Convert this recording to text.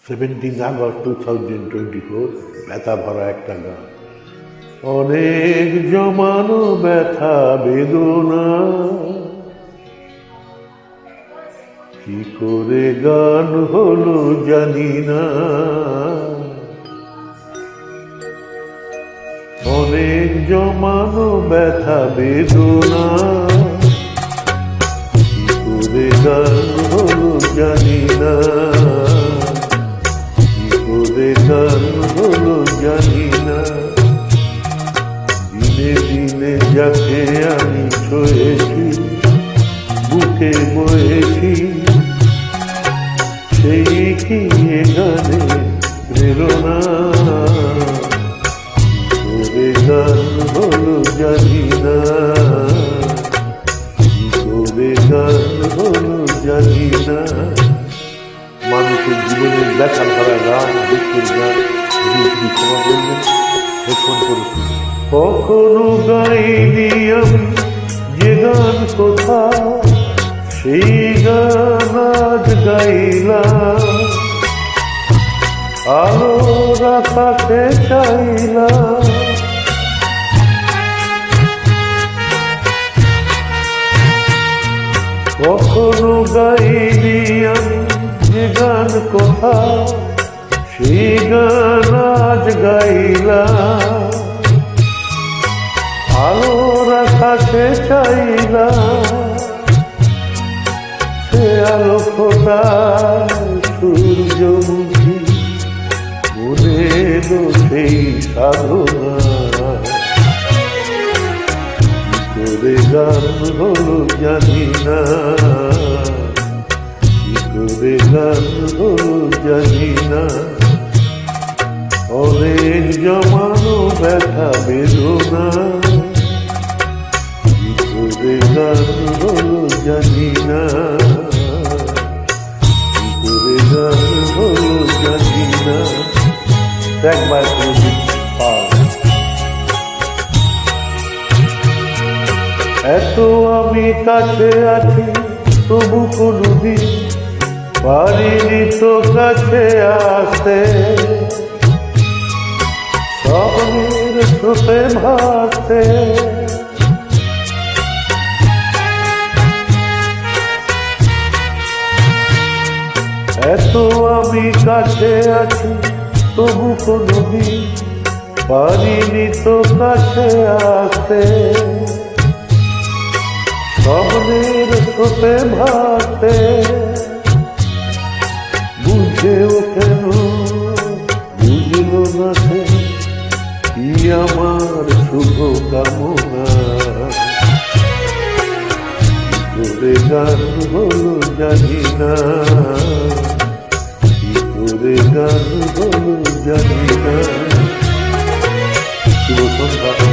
17 August 2024 ব্যথা ভরা একটা গান। অনেক জমানো ব্যথা বেদনা, কি করে গান হলো জানি না। অনেক জমানো ব্যথা বেদনা, কি করে গান হলো জানি না। কি করে গান হলো জানি না। দিনে দিনে যাকে আমি ছুঁয়েছি, বুকে বয়েছি, সেই কি এ গানে প্রেরণা। কি করে গান হলো জানি না। কি করে গান হলো জানি না। মানুষের জীবনের ব্যথা ভরা গান, দুঃখের গান, যদি ক্ষমা করবেন হেডফোন করেছি। কখনো গাইনি আমি যে গান কোথাও, সেই গান আজ গাইলাম। আলোর আকাশে চাইলাম, কখনো গাইনি আমি যে গান কোথাও, সেই গান আজ গাইলাম। আলোর আকাশে চাইলাম, সে আলো ফোটায় সূর্যমুখী, মনে এলো সেই সাধনা। কি করে গান হলো জানি না। কি করে গান হলো জানি না। অনেক জমানো ব্যথা বেদনা, কি করে গান হলো জানি না। কি করে গান হলো জানি না। একবার এত আমি কাছে আছি, তবু কোনদিন পারিনি তো কাছে আসতে। স্বপ্নের স্রোতে ভাসতে, এত আমি কাছে আছি, তবু কোনদিন পারিনি তো কাছে আসতে। স্বপ্নের স্রোতে ভাসতে, বুঝেও কেন বুঝলো না সে কি আমার শুভ কামনা। কি করে গান হলো জানি না। কি করে গান হলো জানি না। শুভ সন্ধ্যা।